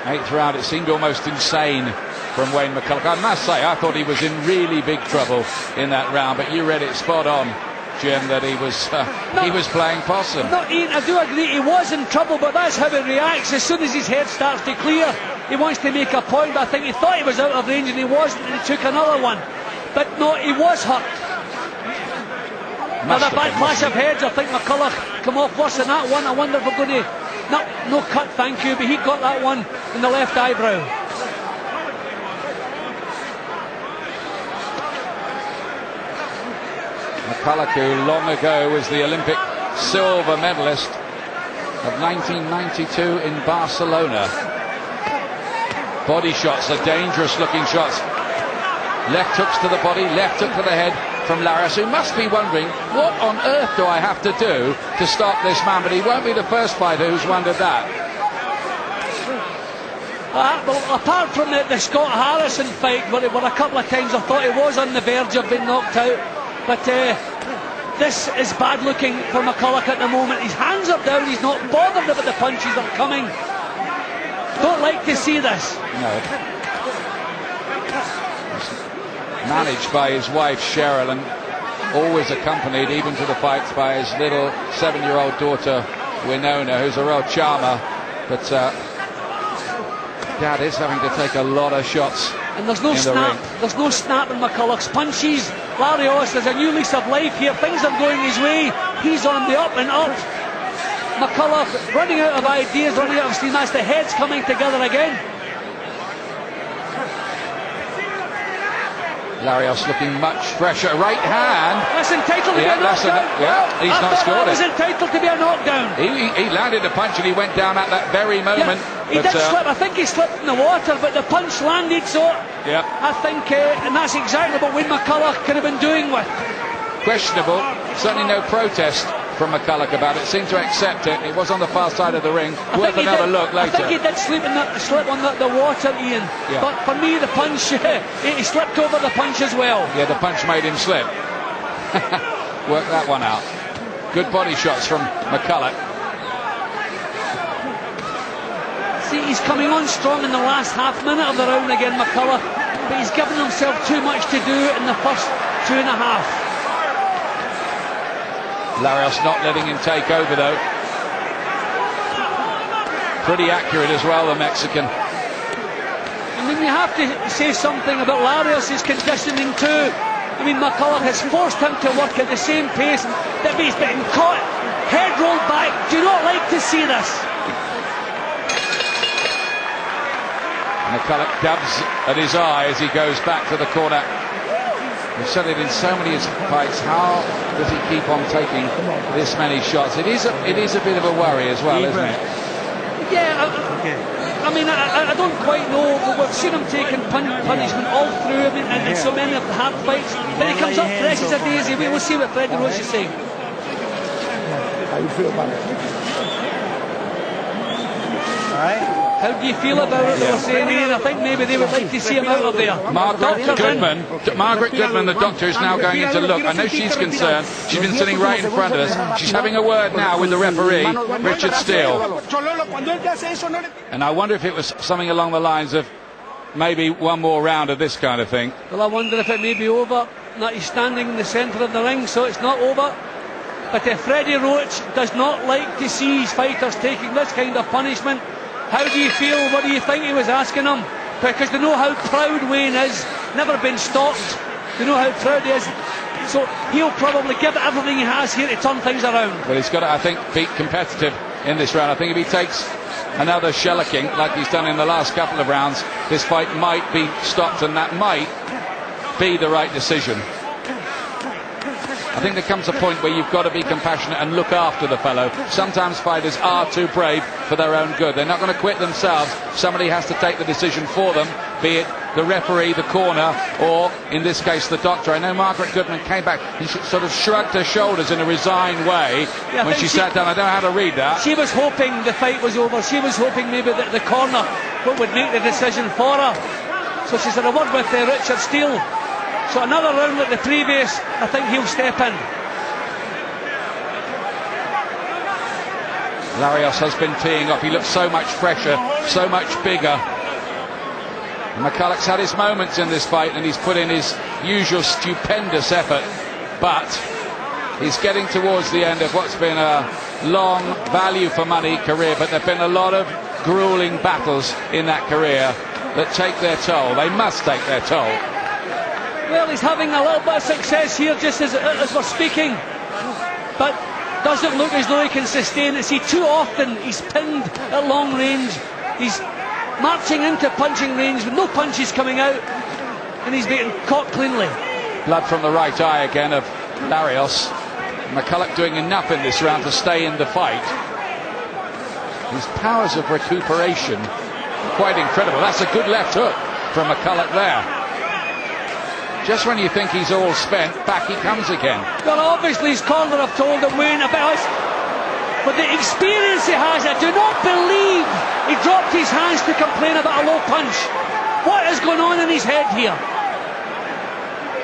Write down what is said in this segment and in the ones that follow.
8th round, it seemed almost insane from Wayne McCullough. I must say, I thought he was in really big trouble in that round, but you read it spot on, Jim, that he was playing possum. No, Ian, I do agree he was in trouble, but that's how he reacts. As soon as his head starts to clear, he wants to make a point. But I think he thought he was out of range and he wasn't, and he took another one. But no, he was hurt. Another bad clash of heads. I think McCullough come off worse than that one. I wonder if we're going to... No cut, thank you, but he got that one in the left eyebrow. McCullough, who long ago was the Olympic silver medalist of 1992 in Barcelona. Body shots are dangerous looking shots. Left hooks to the body, left hook to the head from Larios, who must be wondering, what on earth do I have to do to stop this man? But he won't be the first fighter who's wondered that. Well, apart from the Scott Harrison fight, where a couple of times I thought he was on the verge of being knocked out, but this is bad looking for McCullough at the moment. His hands are down, he's not bothered about the punches that are coming. Don't like to see this. No. Managed by his wife Cheryl, and always accompanied even to the fights by his little 7-year-old daughter Winona, who's a real charmer, but Dad is having to take a lot of shots. And there's no snap. There's no snap in McCullough's punches. Larios, there's a new lease of life here. Things are going his way. He's on the up and up. McCullough running out of ideas, running out of steam. That's the heads coming together again. Larios looking much fresher. Right hand. That's entitled to be a knockdown. He's not scored it. That was entitled to be a knockdown. He landed a punch and he went down at that very moment. Yeah, he did slip. I think he slipped in the water, but the punch landed. So I think, and that's exactly what Wayne McCullough could have been doing with. Questionable. Certainly no protest from McCullough about it. Seemed to accept it. It was on the far side of the ring. Worth another look later. I think he did slip on the water, Ian. Yeah. But for me, the punch, he slipped over the punch as well. Yeah, the punch made him slip. Work that one out. Good body shots from McCullough. See, he's coming on strong in the last half minute of the round again, McCullough. But he's given himself too much to do in the first 2.5. Larios not letting him take over though. Pretty accurate as well, the Mexican. I mean, you have to say something about Larios' conditioning too. I mean, McCullough has forced him to work at the same pace, that he's been caught, head rolled back. Do not like to see this. McCullough dubs at his eye as he goes back to the corner. We've said it in so many fights. How does he keep on taking this many shots? It is a bit of a worry as well, isn't it? Yeah, I mean, I don't quite know. We've seen him taking punishment all through. I mean, and so many of the hard fights. But he comes up fresh as a daisy. We'll see what Freddie Roach is saying. How you feel about it? All right. How do you feel about it? They were saying, Ian, I think maybe they would like to see him out of there. Margaret Goodman, the doctor, is now going into look. I know she's concerned. She's been sitting right in front of us. She's having a word now with the referee, Richard Steele. And I wonder if it was something along the lines of maybe one more round of this kind of thing. Well, I wonder if it may be over. That he's standing in the centre of the ring, so it's not over. But Freddie Roach does not like to see his fighters taking this kind of punishment. How do you feel? What do you think he was asking him? Because they know how proud Wayne is. Never been stopped. They know how proud he is. So he'll probably give it everything he has here to turn things around. But he's got to, I think, be competitive in this round. I think if he takes another shellacking like he's done in the last couple of rounds, this fight might be stopped, and that might be the right decision. I think there comes a point where you've got to be compassionate and look after the fellow. Sometimes fighters are too brave for their own good. They're not going to quit themselves. Somebody has to take the decision for them, be it the referee, the corner, or in this case the doctor. I know Margaret Goodman came back. He sort of shrugged her shoulders in a resigned way when she sat down. I don't know how to read that. She was hoping the fight was over. She was hoping maybe that the corner would make the decision for her. So she said a word with Richard Steele. So another round like the previous, I think he'll step in. Larios has been teeing up. He looks so much fresher, so much bigger. McCullough's had his moments in this fight, and he's put in his usual stupendous effort, but he's getting towards the end of what's been a long value for money career. But there have been a lot of grueling battles in that career that take their toll. They must take their toll. Well, he's having a little bit of success here just as we're speaking, but doesn't look as though he can sustain it. See, too often he's pinned at long range. He's marching into punching range with no punches coming out, and he's being caught cleanly. Blood from the right eye again of Larios. McCullough doing enough in this round to stay in the fight. His powers of recuperation, quite incredible. That's a good left hook from McCullough there. Just when you think he's all spent, back he comes again. Well, obviously his corner have told him, Wayne, about us. But the experience he has, I do not believe he dropped his hands to complain about a low punch. What is going on in his head here?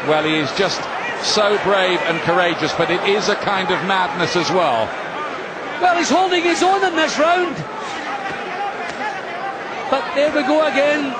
Well, he is just so brave and courageous, but it is a kind of madness as well. Well, he's holding his own in this round. But there we go again.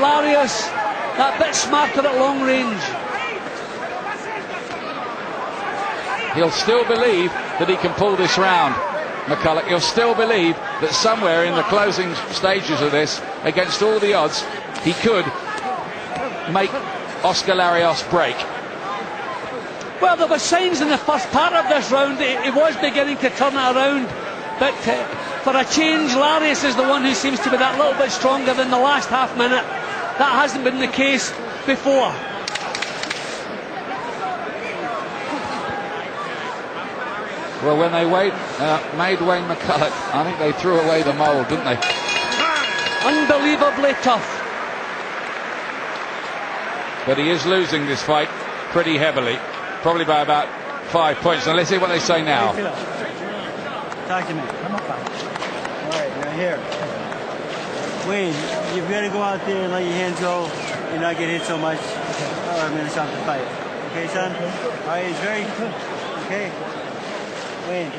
Larios, that bit smarter at long range. He'll still believe that he can pull this round, McCullough. He'll still believe that somewhere in the closing stages of this, against all the odds, he could make Oscar Larios break. Well, there were signs in the first part of this round that he was beginning to turn it around, but for a change, Larios is the one who seems to be that little bit stronger than the last half minute. That hasn't been the case before. Well, when they made Wayne McCullough, I think they threw away the mould, didn't they? Unbelievably tough. But he is losing this fight pretty heavily, probably by about 5 points. Now let's see what they say now. Talk to me. Come up. All right, now here. Wayne, you've got to go out there and let your hands go and not get hit so much, or I'm going to stop the fight. Okay, son? All right, it's very good. Okay. Wayne,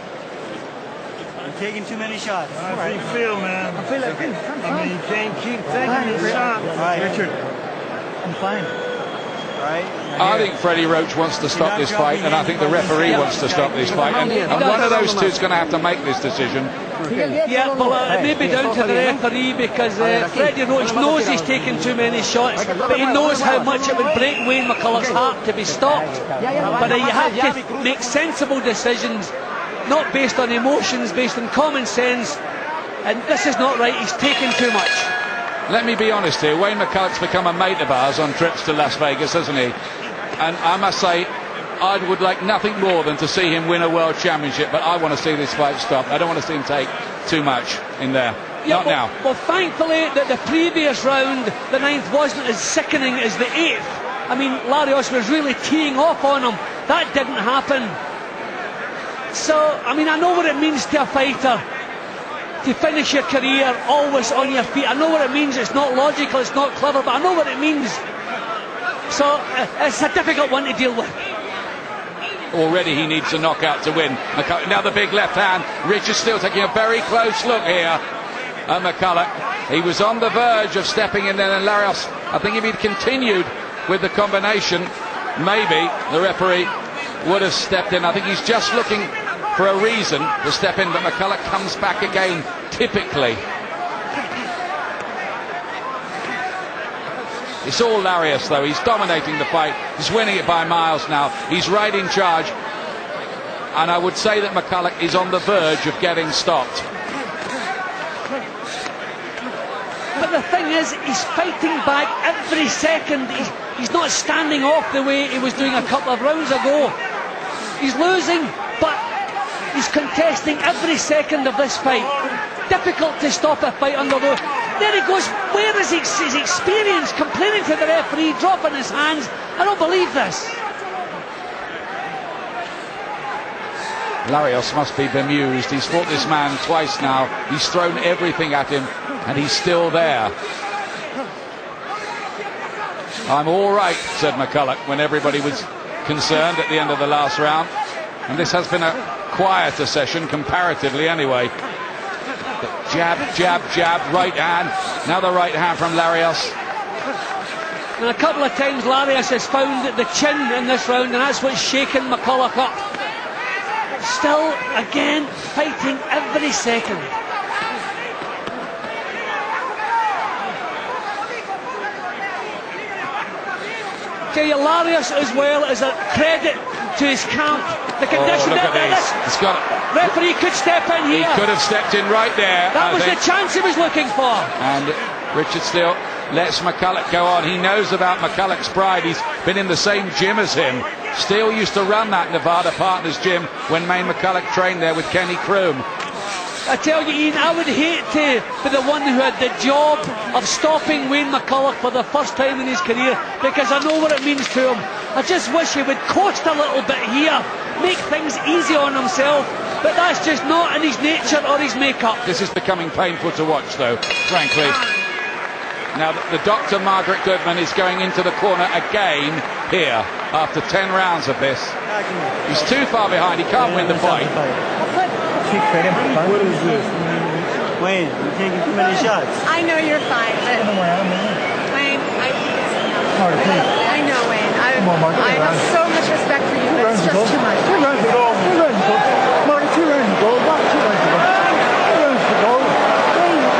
you're taking too many shots. How do you feel, man? I feel like I mean, you can't keep taking these shots. All right, Richard. I'm fine. All right. I think Freddie Roach wants to stop this fight, and I think the referee wants to stop this fight, and one of those two is going to have to make this decision. Yeah, well, it may be down to the referee, because Freddie Roach knows he's taken too many shots, but he knows how much it would break Wayne McCullough's heart to be stopped. But you have to make sensible decisions, not based on emotions, based on common sense, and this is not right. He's taken too much. Let me be honest here, Wayne McCullough's become a mate of ours on trips to Las Vegas, hasn't he? And I must say, I would like nothing more than to see him win a world championship, but I want to see this fight stop. I don't want to see him take too much in there. Not now. Well, thankfully, that the previous round, the 9th, wasn't as sickening as the 8th. I mean, Larios was really teeing off on him. That didn't happen. So, I mean, I know what it means to a fighter to finish your career always on your feet. I know what it means. It's not logical, it's not clever, but I know what it means. So it's a difficult one to deal with. Already he needs a knockout to win. Now the big left hand. Rich is still taking a very close look here at McCullough. He was on the verge of stepping in there, and Larios, I think if he'd continued with the combination, maybe the referee would have stepped in. I think he's just looking for a reason to step in, but McCullough comes back again, typically. It's all Larios, though. He's dominating the fight. He's winning it by miles now. He's right in charge. And I would say that McCullough is on the verge of getting stopped. But the thing is, he's fighting back every second. He's not standing off the way he was doing a couple of rounds ago. He's losing, but he's contesting every second of this fight. Difficult to stop a fight under those. There he goes. Where is his experience? Complaining to the referee, dropping his hands. I don't believe this. Larios must be bemused. He's fought this man twice now. He's thrown everything at him, and he's still there. I'm all right, said McCullough when everybody was concerned at the end of the last round. And this has been a quieter session, comparatively anyway. Jab, jab, jab, right hand. Now the right hand from Larios. And a couple of times Larios has found the chin in this round, and that's what's shaken McCullough up. Still, again, fighting every second. Tell you, Larios as well is a credit to his camp. The condition look at this. He's got it. Referee could step in here. He could have stepped in right there. That was the chance he was looking for. And Richard Steele lets McCullough go on. He knows about McCullough's pride. He's been in the same gym as him. Steele used to run that Nevada Partners gym when Wayne McCullough trained there with Kenny Kroom. I tell you, Ian, I would hate to be the one who had the job of stopping Wayne McCullough for the first time in his career, because I know what it means to him. I just wish he would coast a little bit here, make things easy on himself, but that's just not in his nature or his makeup. This is becoming painful to watch, though, frankly. Now, the Dr. Margaret Goodman is going into the corner again here after 10 rounds of this. He's too far behind. He can't win the fight. What is this? Wayne, you're taking too many shots. I know you're fine, but Wayne, I know Wayne. I have so much respect for you, but it's just too much. Two rounds to go. Marty, 2 rounds to go. About 2 rounds to go. 2 rounds to go.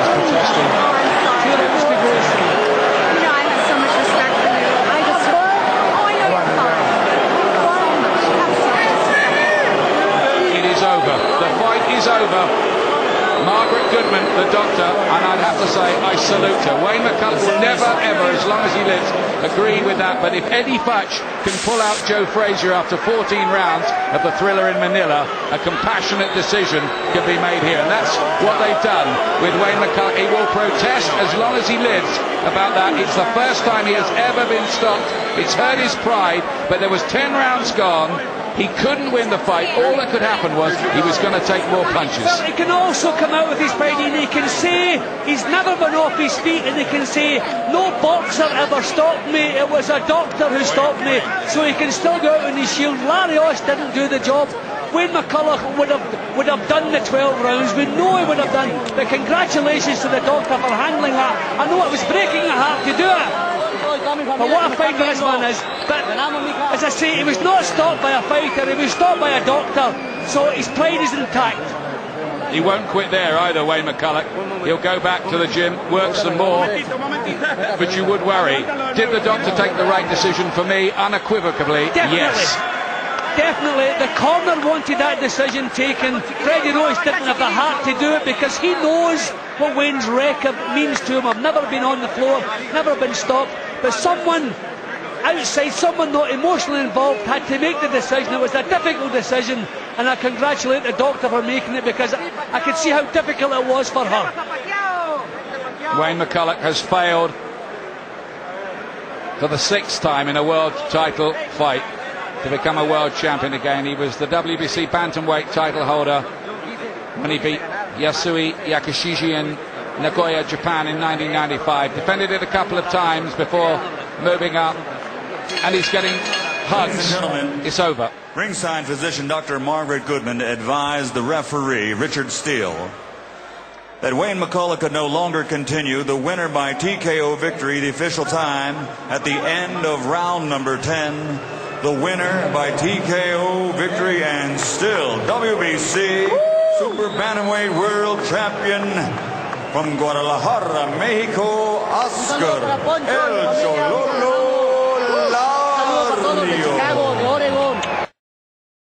Protesting. Oh, I'm sorry. You know I have so much respect for you. I just, oh, I know you're fine. You have so much respect. It is over. The fight is over. Margaret Goodman, the doctor, and I'd have to say I salute her. Wayne McCullough will never, ever, as long as he lives, agree with that. But if Eddie Futch can pull out Joe Frazier after 14 rounds of the thriller in Manila, a compassionate decision can be made here. And that's what they've done with Wayne McCullough. He will protest as long as he lives about that. It's the first time he has ever been stopped. It's hurt his pride, but there was 10 rounds gone. He couldn't win the fight. All that could happen was he was going to take more punches. Well, he can also come out with his pride, and he can say he's never been off his feet, and he can say no boxer ever stopped me, it was a doctor who stopped me. So he can still go out on his shield. Larios didn't do the job. Wayne McCullough would have done the 12 rounds. We know he would have done. But congratulations to the doctor for handling that. I know it was breaking a heart to do it. But what a fighter this man is. But as I say, he was not stopped by a fighter, he was stopped by a doctor. So his pride is intact. He won't quit there either, Wayne McCullough. He'll go back to the gym, work some more. But you would worry. Did the doctor take the right decision? For me, unequivocally, yes. Definitely. The corner wanted that decision taken. Freddie Royce didn't have the heart to do it because he knows what Wayne's record means to him. I've never been on the floor, never been stopped. But someone outside, someone not emotionally involved, had to make the decision. It was a difficult decision, and I congratulate the doctor for making it because I could see how difficult it was for her. Wayne McCullough has failed for the 6th time in a world title fight to become a world champion again. He was the WBC bantamweight title holder when he beat Yasui Yakashiji in Nagoya, Japan in 1995. Defended it a couple of times before moving up, and he's getting hugs. Ladies and gentlemen, it's over. Ringside physician Dr. Margaret Goodman advised the referee, Richard Steele, that Wayne McCullough could no longer continue. The winner by TKO victory, the official time at the end of round number 10. The winner by TKO victory and still WBC Super Bantamweight World Champion from Guadalajara, Mexico, Oscar El Chololo